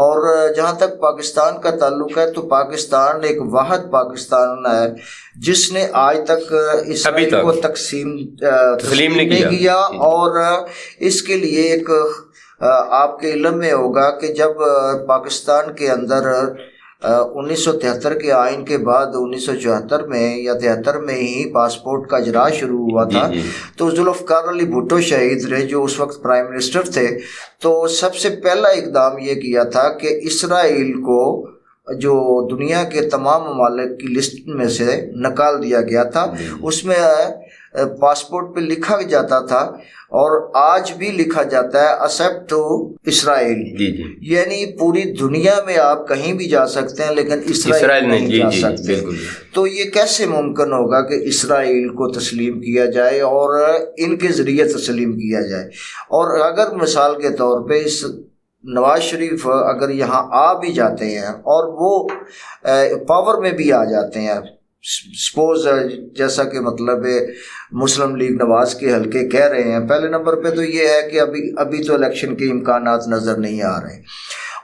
اور جہاں تک پاکستان کا تعلق ہے تو پاکستان ایک واحد پاکستان ہے جس نے آج تک اسرائیل کو تسلیم نہیں کیا. اور اس کے لیے ایک آپ کے علم میں ہوگا کہ جب پاکستان کے اندر 1973 کے آئین کے بعد 1974 میں یا 73 میں ہی پاسپورٹ کا اجرا شروع ہوا تھا تو ذوالفقار علی بھٹو شہید رہے جو اس وقت پرائم منسٹر تھے. تو سب سے پہلا اقدام یہ کیا تھا کہ اسرائیل کو جو دنیا کے تمام ممالک کی لسٹ میں سے نکال دیا گیا تھا. اس میں پاسپورٹ پہ لکھا جاتا تھا اور آج بھی لکھا جاتا ہے ایکسپٹ ٹو اسرائیل. یعنی پوری دنیا میں آپ کہیں بھی جا سکتے ہیں لیکن اسرائیل نہیں جا سکتے. تو یہ کیسے ممکن ہوگا کہ اسرائیل کو تسلیم کیا جائے اور ان کے ذریعے تسلیم کیا جائے؟ اور اگر مثال کے طور پہ اس نواز شریف اگر یہاں آ بھی جاتے ہیں اور وہ پاور میں بھی آ جاتے ہیں، سپوز جیسا کہ مطلب مسلم لیگ نواز کے حلقے کہہ رہے ہیں، پہلے نمبر پہ تو یہ ہے کہ ابھی تو الیکشن کے امکانات نظر نہیں آ رہے،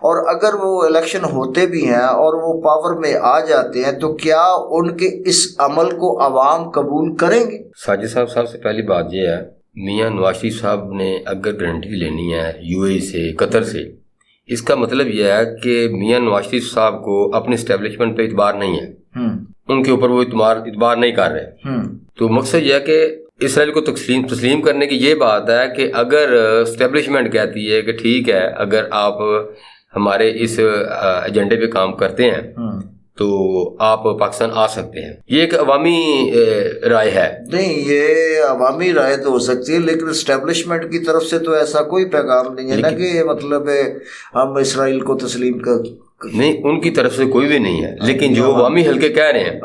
اور اگر وہ الیکشن ہوتے بھی ہیں اور وہ پاور میں آ جاتے ہیں تو کیا ان کے اس عمل کو عوام قبول کریں گے؟ ساجد صاحب، سب سے پہلی بات یہ ہے میاں نواز شریف صاحب نے اگر گارنٹی لینی ہے یو اے سے، قطر سے، اس کا مطلب یہ ہے کہ میاں نواز شریف صاحب کو اپنے اسٹیبلشمنٹ پہ اعتبار نہیں ہے، ان کے اوپر وہ اعتبار نہیں کر رہے. تو مقصد یہ ہے کہ اسرائیل کو تسلیم کرنے کی یہ بات ہے کہ اگر اسٹیبلشمنٹ کہتی ہے کہ ٹھیک ہے اگر آپ ہمارے اس ایجنڈے پہ کام کرتے ہیں تو آپ پاکستان آ سکتے ہیں. یہ ایک عوامی رائے ہے. نہیں، یہ عوامی رائے تو ہو سکتی ہے لیکن اسٹیبلشمنٹ کی طرف سے تو ایسا کوئی پیغام نہیں ہے نا کہ مطلب ہم اسرائیل کو تسلیم کر نہیں، ان کی طرف سے کوئی بھی نہیں ہے، لیکن جو عوامی حلقے کہہ رہے ہیں،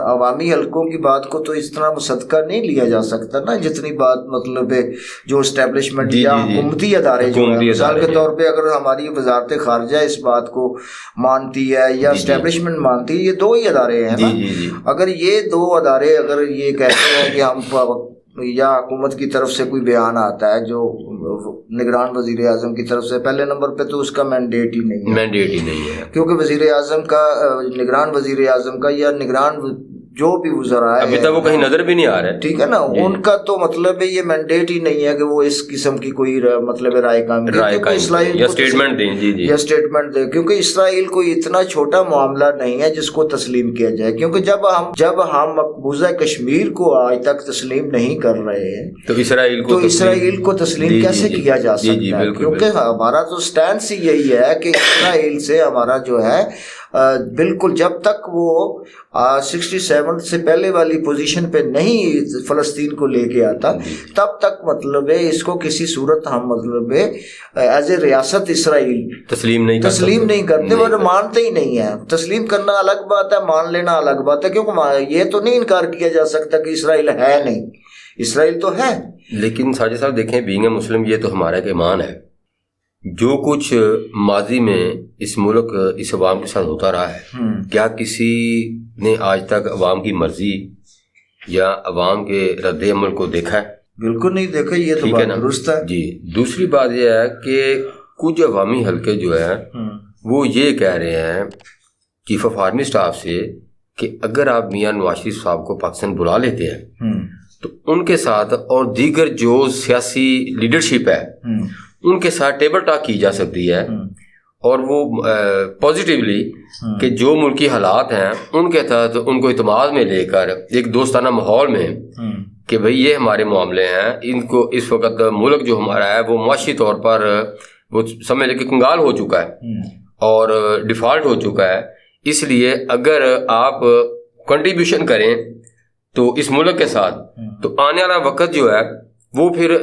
عوامی حلقوں کی بات کو تو اس طرح مصدقہ نہیں لیا جا سکتا نا جتنی بات مطلب جو اسٹیبلشمنٹ یا حکومتی ادارے جو ہیں، مثال کے طور پہ اگر ہماری وزارت خارجہ اس بات کو مانتی ہے یا اسٹیبلشمنٹ مانتی ہے، یہ دو ہی ادارے ہیں نا. اگر یہ دو ادارے اگر یہ کہتے ہیں کہ ہم یا حکومت کی طرف سے کوئی بیان آتا ہے جو نگران وزیر اعظم کی طرف سے، پہلے نمبر پہ تو اس کا مینڈیٹ ہی نہیں ہے کیونکہ وزیر اعظم کا، نگران وزیر اعظم کا یا نگران جو بھی وزراء ابھی تک وہ کہیں نظر بھی نہیں آ رہا ہے، ٹھیک ہے نا، ان کا تو مطلب یہ مینڈیٹ ہی نہیں ہے کہ وہ اس قسم کی کوئی مطلب رائے کام یا اسٹیٹمنٹ دیں کیونکہ اسرائیل کوئی اتنا چھوٹا معاملہ نہیں ہے جس کو تسلیم کیا جائے. کیونکہ جب ہم مقبوضہ کشمیر کو آج تک تسلیم نہیں کر رہے ہیں تو اسرائیل کو تسلیم کیسے کیا جا سکتا ہے؟ کیونکہ ہمارا تو سٹینس ہی یہی ہے کہ اسرائیل سے ہمارا جو ہے بالکل جب تک وہ 67 سے پہلے والی پوزیشن پہ نہیں فلسطین کو لے کے آتا تب تک مطلب ہے اس کو کسی صورت ہم مطلب ہے ایز اے ریاست اسرائیل تسلیم نہیں کرتے، وہ مانتے ہی نہیں ہیں. تسلیم کرنا الگ بات ہے، مان لینا الگ بات ہے، کیونکہ یہ تو نہیں انکار کیا جا سکتا کہ اسرائیل ہے نہیں، اسرائیل تو ہے. لیکن ساجد صاحب دیکھیں، بینگ اے مسلم یہ تو ہمارا ایک ایمان ہے. جو کچھ ماضی میں اس ملک اس عوام کے ساتھ ہوتا رہا ہے، کیا کسی نے آج تک عوام کی مرضی یا عوام کے رد عمل کو دیکھا ہے؟ بالکل نہیں دیکھا. یہ تو بات درست ہے. جی، دوسری بات یہ ہے کہ کچھ عوامی حلقے جو ہیں وہ یہ کہہ رہے ہیں چیف آف آرمی اسٹاف سے کہ اگر آپ میاں نواز شریف صاحب کو پاکستان بلا لیتے ہیں تو ان کے ساتھ اور دیگر جو سیاسی لیڈرشپ ہے ان کے ساتھ ٹیبل ٹاک کی جا سکتی ہے، اور وہ پازیٹیولی کہ جو ملکی حالات ہیں ان کے تحت ان کو اعتماد میں لے کر ایک دوستانہ ماحول میں کہ بھئی یہ ہمارے معاملے ہیں، ان کو اس وقت ملک جو ہمارا ہے وہ معاشی طور پر وہ سمجھ لے کہ کنگال ہو چکا ہے اور ڈیفالٹ ہو چکا ہے. اس لیے اگر آپ کنٹریبیوشن کریں تو اس ملک کے ساتھ تو آنے والا وقت جو ہے وہ پھر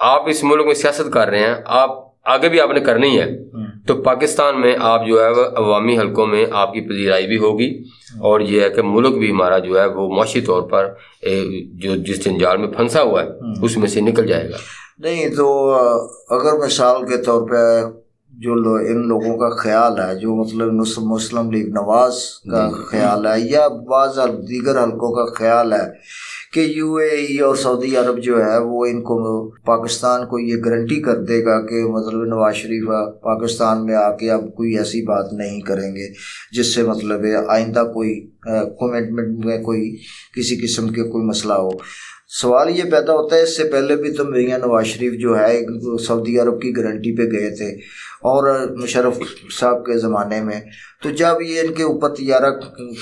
آپ اس ملک میں سیاست کر رہے ہیں، آپ آگے بھی آپ نے کرنی ہے، تو پاکستان میں آپ جو ہے عوامی حلقوں میں آپ کی پذیرائی بھی ہوگی، اور یہ ہے کہ ملک بھی ہمارا جو ہے وہ معاشی طور پر جو جس جنجال میں پھنسا ہوا ہے اس میں سے نکل جائے گا. نہیں تو اگر مثال کے طور پہ جو ان لوگوں کا خیال ہے، جو مطلب مسلم لیگ نواز کا خیال ہے یا بعض دیگر حلقوں کا خیال ہے کہ UAE اور سعودی عرب جو ہے وہ ان کو پاکستان کو یہ گارنٹی کر دے گا کہ مطلب نواز شریف پاکستان میں آ کے اب کوئی ایسی بات نہیں کریں گے جس سے مطلب آئندہ کوئی کمٹمنٹ میں کوئی کسی قسم کے کوئی مسئلہ ہو۔ سوال یہ پیدا ہوتا ہے، اس سے پہلے بھی تو میاں نواز شریف جو ہے سعودی عرب کی گارنٹی پہ گئے تھے اور مشرف صاحب کے زمانے میں، تو جب یہ ان کے اوپر طیارہ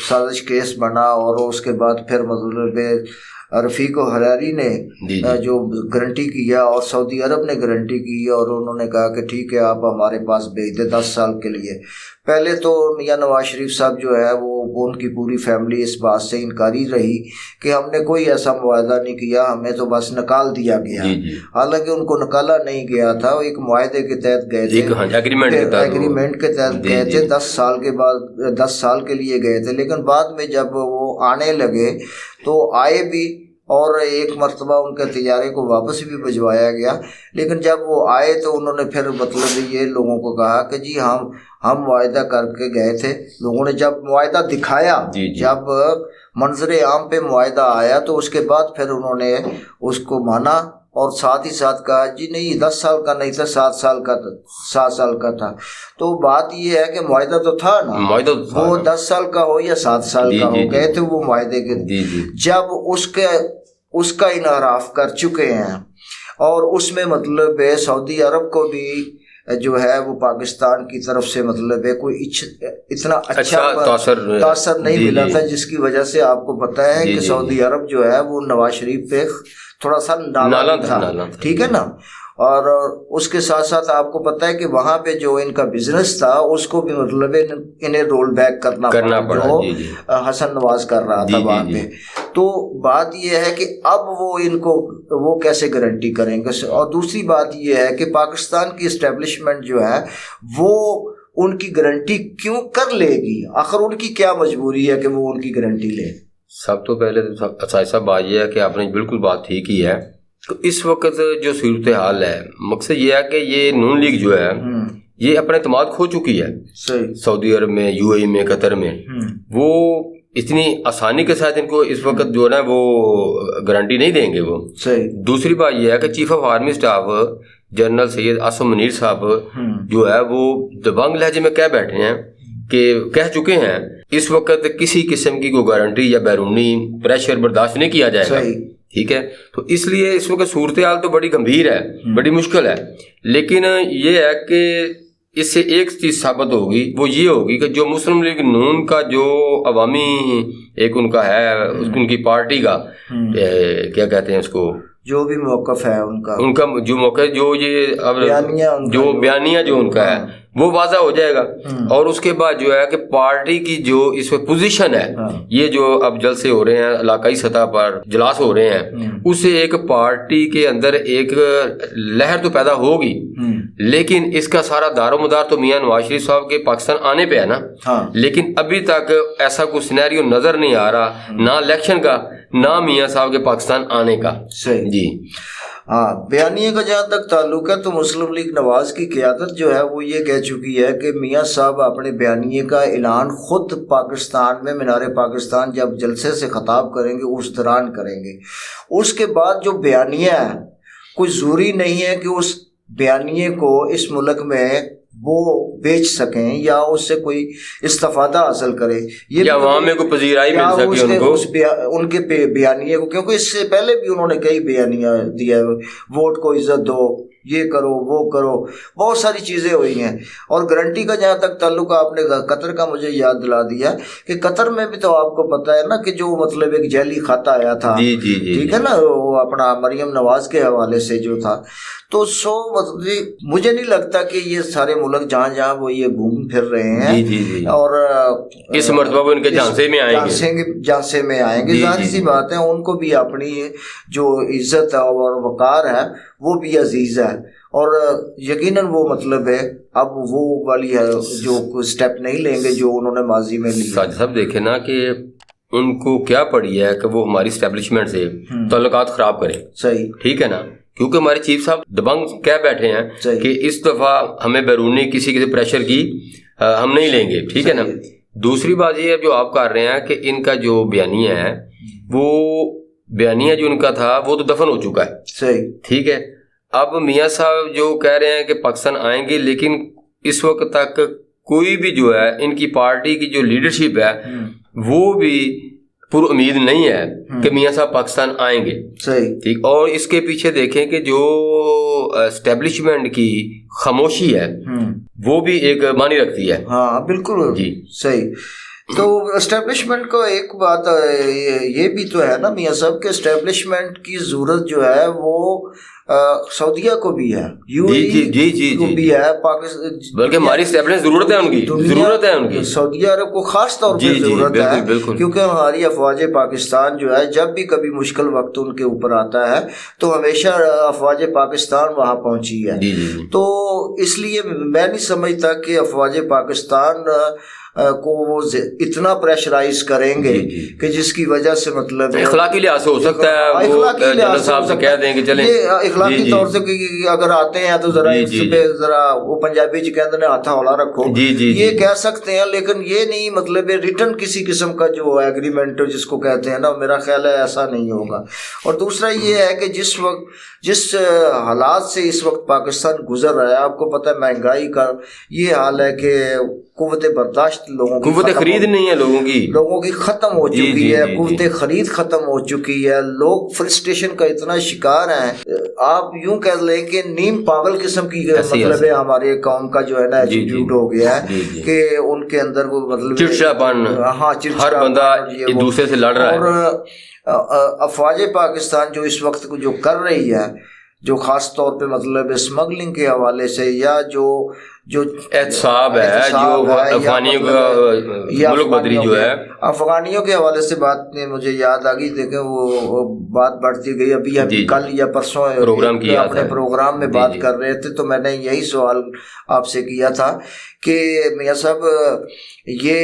سازش کیس بنا اور اس کے بعد پھر مطلب رفیق حراری نے جو گارنٹی کیا اور سعودی عرب نے گارنٹی کی اور انہوں نے کہا کہ ٹھیک ہے آپ ہمارے پاس بھیج دیں 10 سال کے لیے۔ پہلے تو میاں نواز شریف صاحب جو ہے وہ ان کی پوری فیملی اس بات سے انکاری رہی کہ ہم نے کوئی ایسا معاہدہ نہیں کیا، ہمیں تو بس نکال دیا گیا۔ حالانکہ ان کو نکالا نہیں گیا تھا، وہ ایک معاہدے کے تحت گئے تھے، ایگریمنٹ کے تحت گئے تھے، 10 سال کے بعد 10 سال کے لیے گئے تھے۔ لیکن بعد میں جب وہ آنے لگے تو آئے بھی اور ایک مرتبہ ان کے طیارے کو واپس بھی بھجوایا گیا، لیکن جب وہ آئے تو انہوں نے پھر مطلب یہ لوگوں کو کہا کہ جی ہم معاہدہ کر کے گئے تھے۔ لوگوں نے جب معاہدہ دکھایا، جب منظر عام پہ معاہدہ آیا تو اس کے بعد پھر انہوں نے اس کو مانا اور ساتھ ہی ساتھ کہا جی نہیں 10 سال کا نہیں تھا، 7 سال کا تھا۔ تو بات یہ ہے کہ معاہدہ تو تھا نا، وہ 10 سال کا ہو یا 7 سال کا ہو، گئے تھے وہ معاہدے کے۔ جب اس کا انحراف کر چکے ہیں اور اس میں مطلب سعودی عرب کو بھی جو ہے وہ پاکستان کی طرف سے مطلب ہے کوئی اتنا اچھا تاثر نہیں ملا تھا، جس کی وجہ سے آپ کو پتہ ہے کہ سعودی عرب جو ہے وہ نواز شریف پہ تھوڑا سا نالا تھا، ٹھیک ہے نا۔ اور اس کے ساتھ ساتھ آپ کو پتہ ہے کہ وہاں پہ جو ان کا بزنس تھا اس کو بھی مطلب انہیں رول بیک کرنا پڑا جو حسن نواز کر رہا تھا وہاں پہ۔ تو بات یہ ہے کہ اب وہ کیسے گارنٹی کریں گے، اور دوسری بات یہ ہے کہ پاکستان کی اسٹیبلشمنٹ جو ہے وہ ان کی گارنٹی کیوں کر لے گی؟ آخر ان کی کیا مجبوری ہے کہ وہ ان کی گارنٹی لے؟ سب تو پہلے صاحب بات یہ ہے کہ آپ نے بالکل بات ٹھیک ہی ہے۔ تو اس وقت جو صورتحال ہے، مقصد یہ ہے کہ یہ نون لیگ جو ہے یہ اپنا اعتماد کھو چکی ہے سعودی عرب میں، UAE میں، قطر میں۔ وہ اتنی آسانی کے ساتھ ان کو اس وقت جو ہے نا وہ گارنٹی نہیں دیں گے وہ۔ دوسری بات یہ ہے کہ chief of army staff general Syed Asim Munir صاحب جو ہے وہ دبنگ لہجے میں کہہ بیٹھے ہیں کہ کہہ چکے ہیں اس وقت کسی قسم کی کوئی گارنٹی یا بیرونی پریشر برداشت نہیں کیا جائے گا، ٹھیک ہے۔ تو اس لیے اس وقت صورتحال تو بڑی گمبھیر ہے، بڑی مشکل ہے، لیکن یہ ہے کہ اس سے ایک چیز ثابت ہوگی، وہ یہ ہوگی کہ جو مسلم لیگ نون کا جو عوامی ایک ان کا ہے، ان کی پارٹی کا کیا کہتے ہیں اس کو، جو بھی موقف ہے ان کا جو موقع جو یہ جو بیانیہ جو ان کا ہے وہ واضح ہو جائے گا۔ اور اس کے بعد جو ہے کہ پارٹی کی جو اس وقت پوزیشن ہے، یہ جو اب جلسے ہو رہے ہیں علاقائی سطح پر، اجلاس ہو رہے ہیں، اس سے ایک پارٹی کے اندر ایک لہر تو پیدا ہوگی، لیکن اس کا سارا دار و مدار تو میاں نواز شریف صاحب کے پاکستان آنے پہ ہے نا۔ لیکن ابھی تک ایسا کوئی سینیریو نظر نہیں آ رہا، نہ الیکشن کا نہ میاں صاحب کے پاکستان آنے کا۔ جی بیانیے کا جہاں تک تعلق ہے تو مسلم لیگ نواز کی قیادت جو ہے وہ یہ کہہ چکی ہے کہ میاں صاحب اپنے بیانیے کا اعلان خود پاکستان میں مینار پاکستان جب جلسے سے خطاب کریں گے اس دوران کریں گے۔ اس کے بعد جو بیانیہ ہے کوئی ضروری نہیں ہے کہ اس بیانیے کو اس ملک میں وہ بیچ سکیں یا اس سے کوئی استفادہ حاصل کرے، یہ وہاں میں کوئی پذیرائی مل سکے ان کے بیانیے کو، کیونکہ اس سے پہلے بھی انہوں نے کئی بیانیہ دیا ہے، ووٹ کو عزت دو، یہ کرو وہ کرو، بہت ساری چیزیں ہوئی ہیں۔ اور گارنٹی کا جہاں تک تعلق آپ نے قطر کا مجھے یاد دلا دیا کہ قطر میں بھی تو آپ کو پتہ ہے نا کہ جو مطلب ایک جعلی کھاتا آیا تھا، ٹھیک ہے نا، وہ اپنا مریم نواز کے حوالے سے جو تھا، تو مجھے نہیں لگتا کہ یہ سارے ملک جہاں جہاں وہ یہ گھوم پھر رہے ہیں اور اس مرتبہ ان کے جھانسے میں آئیں گے، ظاہر سی بات ہے ان کو بھی اپنی جو عزت اور وقار ہے وہ بھی عزیز ہے، اور یقیناً وہ مطلب ہے اب وہ والی ہے جو اسٹیپ نہیں لیں گے جو انہوں نے ماضی میں لی۔ صاحب دیکھیں نا کہ ان کو کیا پڑی ہے کہ وہ ہماری اسٹیبلشمنٹ سے تعلقات خراب کریں، صحیح، ٹھیک ہے نا، کیونکہ ہمارے چیف صاحب دبنگ کہہ بیٹھے ہیں کہ اس دفعہ ہمیں بیرونی کسی پریشر کی ہم نہیں لیں گے، ٹھیک ہے نا۔ دوسری بات یہ ہے جو آپ کر رہے ہیں کہ ان کا جو بیانیہ ہے وہ بیانیہ جو ان کا تھا وہ تو دفن ہو چکا ہے. صحیح. ٹھیک ہے. اب میاں صاحب جو کہہ رہے ہیں کہ پاکستان آئیں گے، لیکن اس وقت تک کوئی بھی جو ہے ان کی پارٹی کی جو لیڈرشپ ہے وہ بھی پر امید نہیں ہے کہ میاں صاحب پاکستان آئیں گے. صحیح. ٹھیک. اور اس کے پیچھے دیکھیں کہ جو اسٹیبلشمنٹ کی خاموشی ہے وہ بھی ایک معنی رکھتی ہے. ہاں بالکل جی. صحیح. تو اسٹیبلشمنٹ کو ایک بات یہ بھی تو ہے نا میاں صاحب کہ اسٹیبلشمنٹ کی ضرورت جو ہے وہ سعودیہ کو بھی ہے، یو اے ای کو بھی ہے، پاکستان، بلکہ ہماری اسٹیبلشمنٹ ضرورت ہے ان کی سعودی عرب کو خاص طور پہ ضرورت ہے، کیونکہ ہماری افواج پاکستان جو ہے جب بھی کبھی مشکل وقت ان کے اوپر آتا ہے تو ہمیشہ افواج پاکستان وہاں پہنچی ہے. تو اس لیے میں نہیں سمجھتا کہ افواج پاکستان کو وہ اتنا پریشرائز کریں گے کہ جس کی وجہ سے مطلب اخلاقی لحاظ سے ہو سکتا ہے وہ جنرل صاحب سے کہہ دیں کہ چلیں اخلاقی طور سے اگر آتے ہیں تو ذرا اس پہ ذرا وہ پنجابی جی کہتے ہیں ہاتھ ہولا رکھو، یہ کہہ سکتے ہیں، لیکن یہ نہیں مطلب ریٹن کسی قسم کا جو ایگریمنٹ جس کو کہتے ہیں نا، میرا خیال ہے ایسا نہیں ہوگا. اور دوسرا یہ ہے کہ جس حالات سے اس وقت پاکستان گزر رہا ہے، آپ کو پتہ ہے مہنگائی کا یہ حال ہے کہ قوت برداشت قوت خرید نہیں ہے لوگوں کی ختم ہو چکی ہے، قوت خرید ختم ہو چکی ہے، لوگ فرسٹریشن کا اتنا شکار ہیں، آپ یوں کہہ لیں کہ نیم پاگل قسم کی مطلب ہے ہمارے قوم کا جو ہے نا ایٹیٹیوڈ ہو گیا ہے کہ ان کے اندر وہ مطلب چڑچڑاپن، ہر بندہ ایک دوسرے سے لڑ رہا ہے. اور افواج پاکستان جو اس وقت جو کر رہی ہے، جو خاص طور پہ مطلب اسمگلنگ کے حوالے سے یا جو احتساب ہے، جو افغانیوں کا ملک بدری جو ہے، افغانیوں کے حوالے سے بات مجھے یاد آ گئی. دیکھیں وہ بات بڑھتی گئی، ابھی کل یا پرسوں اپنے پروگرام میں بات کر رہے تھے تو میں نے یہی سوال آپ سے کیا تھا کہ میاں صاحب یہ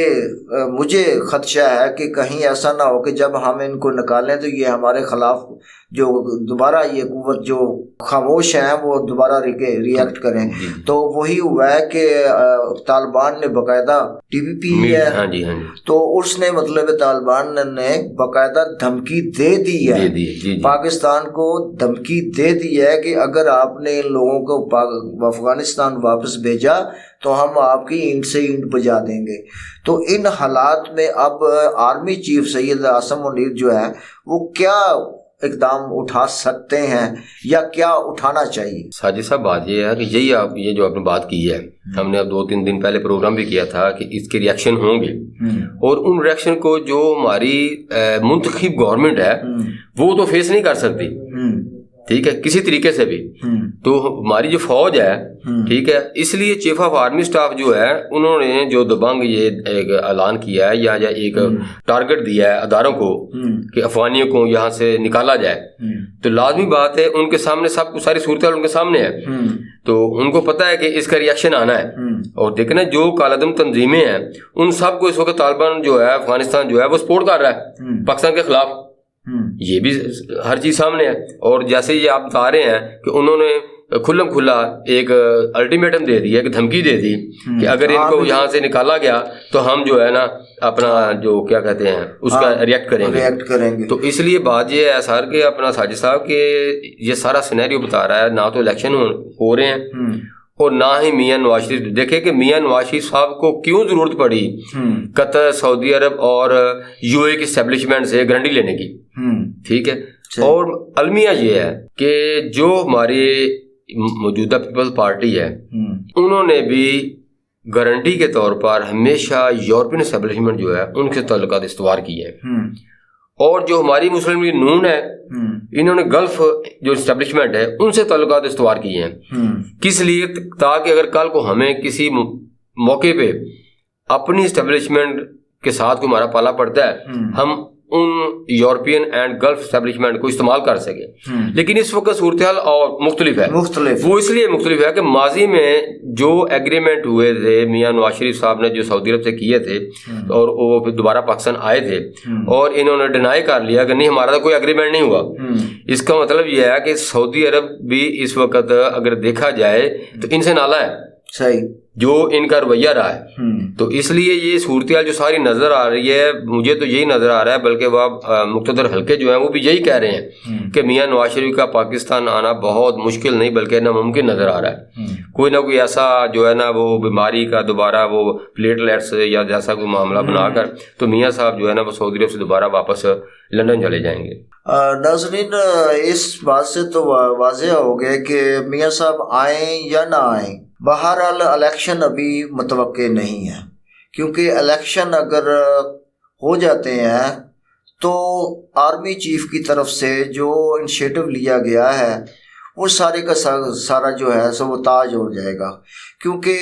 مجھے خدشہ ہے کہ کہیں ایسا نہ ہو کہ جب ہم ان کو نکالیں تو یہ ہمارے خلاف جو دوبارہ یہ قوت جو خاموش ہیں وہ دوبارہ ری ایکٹ کریں. تو وہی ہوا ہے کہ طالبان نے باقاعدہ ٹی پی پی ہے تو اس نے مطلب طالبان نے باقاعدہ دھمکی دے دی ہے، پاکستان کو دھمکی دے دی ہے کہ اگر آپ نے ان لوگوں کو افغانستان واپس بھیجا تو ہم آپ کی اینٹ سے اینٹ بجا دیں گے. تو ان حالات میں اب آرمی چیف سید عاصم منیر جو ہے وہ کیا اقدام اٹھا سکتے ہیں یا کیا اٹھانا چاہیے؟ ساجد صاحب بات یہ ہے کہ یہ جو آپ نے بات کی ہے، ہم نے اب 2-3 دن پہلے پروگرام بھی کیا تھا کہ اس کے ریئیکشن ہوں گے، اور ان ریئیکشن کو جو ہماری منتخب گورنمنٹ ہے وہ تو فیس نہیں کر سکتی، ٹھیک ہے، کسی طریقے سے بھی. تو ہماری جو فوج ہے، ٹھیک ہے، اس لیے چیف آف آرمی سٹاف جو ہے انہوں نے جو دبنگ یہ ایک اعلان کیا ہے یا ایک ٹارگٹ دیا ہے اداروں کو کہ افغانیوں کو یہاں سے نکالا جائے، تو لازمی بات ہے ان کے سامنے سب کچھ، ساری صورتحال ان کے سامنے ہے، تو ان کو پتہ ہے کہ اس کا ریئیکشن آنا ہے. اور دیکھنا جو کالعدم تنظیمیں ہیں ان سب کو اس وقت طالبان جو ہے، افغانستان جو ہے وہ سپورٹ کر رہا ہے پاکستان کے خلاف، یہ بھی ہر چیز سامنے ہے. اور جیسے یہ آپ بتا رہے ہیں کہ انہوں نے کھلم کھلا ایک الٹیمیٹم دے دیا، ایک دھمکی دے دی کہ اگر ان کو یہاں سے نکالا گیا تو ہم جو ہے نا اپنا جو کیا کہتے ہیں اس کا ریئیکٹ کریں گے. تو اس لیے بات یہ ہے سر کہ اپنا ساجد صاحب کہ یہ سارا سینیریو بتا رہا ہے، نہ تو الیکشن ہو رہے ہیں اور نہ ہی میاں نواز شریف. دیکھیں کہ میاں نواز شریف صاحب کو کیوں ضرورت پڑی قطر، سعودی عرب اور یو اے کی اسٹیبلشمنٹ سے گارنٹی لینے کی، ٹھیک ہے. اور المیہ یہ ہے کہ جو ہماری موجودہ پیپلز پارٹی ہے انہوں نے بھی گارنٹی کے طور پر ہمیشہ یورپین اسٹیبلشمنٹ جو ہے ان کے تعلقات استوار کیے ہیں، اور جو ہماری مسلم لیگ نون ہے انہوں نے گلف جو اسٹیبلشمنٹ ہے ان سے تعلقات استوار کیے ہیں. کس لیے؟ تاکہ اگر کل کو ہمیں کسی موقع پہ اپنی اسٹیبلشمنٹ کے ساتھ کوئی ہمارا پالا پڑتا ہے ہم in European and golf establishment کو استعمال کر سکے. لیکن اس وقت صورتحال اور مختلف ہے. وہ اس لیے مختلف ہے کہ ماضی میں جو ایگریمنٹ ہوئے تھے میاں نواز شریف صاحب نے جو سعودی عرب سے کیے تھے اور وہ پھر دوبارہ پاکستان آئے تھے اور انہوں نے ڈینائی کر لیا کہ نہیں ہمارا تو کوئی ایگریمنٹ نہیں ہوا. اس کا مطلب یہ ہے کہ سعودی عرب بھی اس وقت اگر دیکھا جائے تو ان سے نالا ہے. صحیح جو ان کا رویہ رہا ہے. تو اس لیے یہ صورتحال جو ساری نظر آ رہی ہے, مجھے تو یہی نظر آ رہا ہے, بلکہ وہ مقتدر حلقے جو ہیں وہ بھی یہی کہہ رہے ہیں کہ میاں نواز شریف کا پاکستان آنا بہت مشکل نہیں بلکہ ناممکن نظر آ رہا ہے. کوئی نہ کوئی ایسا جو ہے نا وہ بیماری کا دوبارہ وہ پلیٹلیٹس یا جیسا کوئی معاملہ بنا کر تو میاں صاحب جو ہے نا وہ سعودی عرب سے دوبارہ واپس لندن چلے جائیں گے. ناظرین, اس بات سے تو واضح ہو گیا کہ میاں صاحب آئیں یا نہ آئیں, بہرحال الیکشن ابھی متوقع نہیں ہے, کیونکہ الیکشن اگر ہو جاتے ہیں تو آرمی چیف کی طرف سے جو انیشیٹو لیا گیا ہے وہ سارے کا سارا جو ہے سو وہ تاج ہو جائے گا, کیونکہ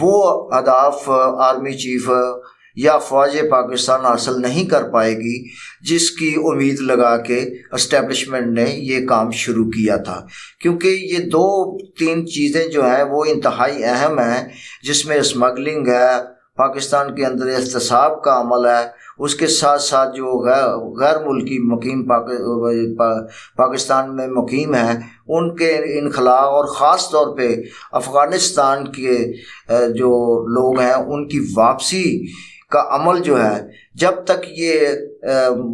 وہ اہداف آرمی چیف یا فوج پاکستان حاصل نہیں کر پائے گی جس کی امید لگا کے اسٹیبلشمنٹ نے یہ کام شروع کیا تھا. کیونکہ یہ 2-3 چیزیں جو ہیں وہ انتہائی اہم ہیں, جس میں اسمگلنگ ہے, پاکستان کے اندر احتساب کا عمل ہے, اس کے ساتھ ساتھ جو غیر ملکی مقیم پاکستان میں مقیم ہیں ان کے انخلاء, اور خاص طور پہ افغانستان کے جو لوگ ہیں ان کی واپسی کا عمل جو ہے, جب تک یہ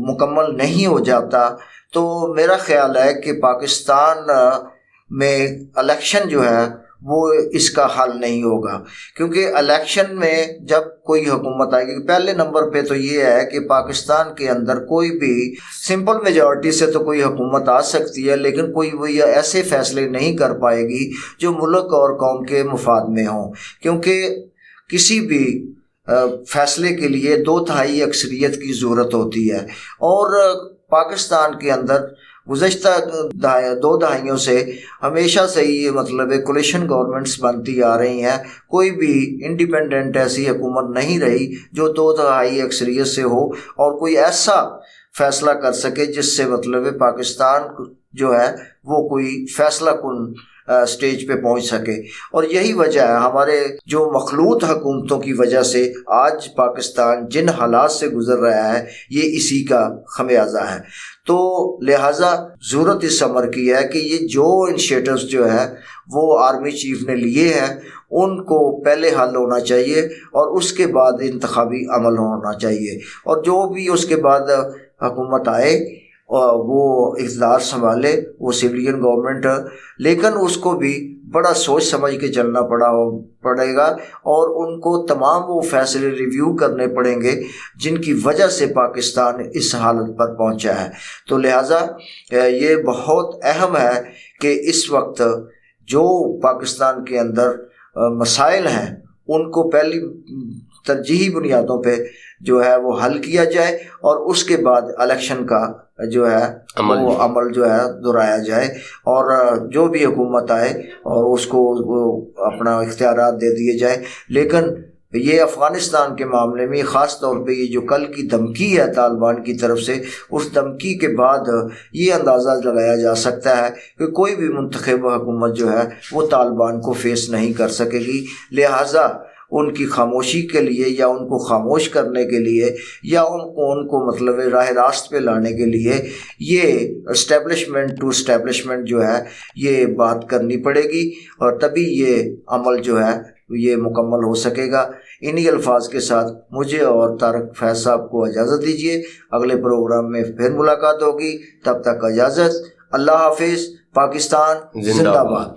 مکمل نہیں ہو جاتا تو میرا خیال ہے کہ پاکستان میں الیکشن جو ہے وہ اس کا حل نہیں ہوگا. کیونکہ الیکشن میں جب کوئی حکومت آئے گی, پہلے نمبر پہ تو یہ ہے کہ پاکستان کے اندر کوئی بھی سمپل میجورٹی سے تو کوئی حکومت آ سکتی ہے, لیکن کوئی وہ ایسے فیصلے نہیں کر پائے گی جو ملک اور قوم کے مفاد میں ہوں, کیونکہ کسی بھی فیصلے کے لیے 2/3 اکثریت کی ضرورت ہوتی ہے. اور پاکستان کے اندر گزشتہ 2 دہائیوں سے ہمیشہ سے یہ مطلب کولیشن گورنمنٹس بنتی آ رہی ہیں, کوئی بھی انڈیپینڈنٹ ایسی حکومت نہیں رہی جو 2/3 اکثریت سے ہو اور کوئی ایسا فیصلہ کر سکے جس سے مطلب پاکستان جو ہے وہ کوئی فیصلہ کن سٹیج پہ پہنچ سکے. اور یہی وجہ ہے ہمارے جو مخلوط حکومتوں کی وجہ سے آج پاکستان جن حالات سے گزر رہا ہے یہ اسی کا خمیازہ ہے. تو لہٰذا ضرورت اس امر کی ہے کہ یہ جو انیشیٹوز جو ہے وہ آرمی چیف نے لیے ہیں ان کو پہلے حل ہونا چاہیے اور اس کے بعد انتخابی عمل ہونا چاہیے, اور جو بھی اس کے بعد حکومت آئے وہ اقتدار سنبھالے, وہ سویلین گورنمنٹ, لیکن اس کو بھی بڑا سوچ سمجھ کے چلنا پڑے گا, اور ان کو تمام وہ فیصلے ریویو کرنے پڑیں گے جن کی وجہ سے پاکستان اس حالت پر پہنچا ہے. تو لہٰذا یہ بہت اہم ہے کہ اس وقت جو پاکستان کے اندر مسائل ہیں ان کو پہلی ترجیحی بنیادوں پہ جو ہے وہ حل کیا جائے, اور اس کے بعد الیکشن کا جو ہے وہ عمل جو ہے دہرایا جائے, اور جو بھی حکومت آئے اور اس کو اپنا اختیارات دے دیے جائے. لیکن یہ افغانستان کے معاملے میں خاص طور پہ یہ جو کل کی دھمکی ہے طالبان کی طرف سے, اس دھمکی کے بعد یہ اندازہ لگایا جا سکتا ہے کہ کوئی بھی منتخب حکومت جو ہے وہ طالبان کو فیس نہیں کر سکے گی. لہٰذا ان کی خاموشی کے لیے یا ان کو خاموش کرنے کے لیے یا ان کو مطلب راہ راست پہ لانے کے لیے یہ اسٹیبلشمنٹ ٹو اسٹیبلشمنٹ جو ہے یہ بات کرنی پڑے گی, اور تبھی یہ عمل جو ہے یہ مکمل ہو سکے گا. انہی الفاظ کے ساتھ مجھے اور طارق فیض صاحب کو اجازت دیجیے, اگلے پروگرام میں پھر ملاقات ہوگی, تب تک اجازت. اللہ حافظ. پاکستان زندہ باد.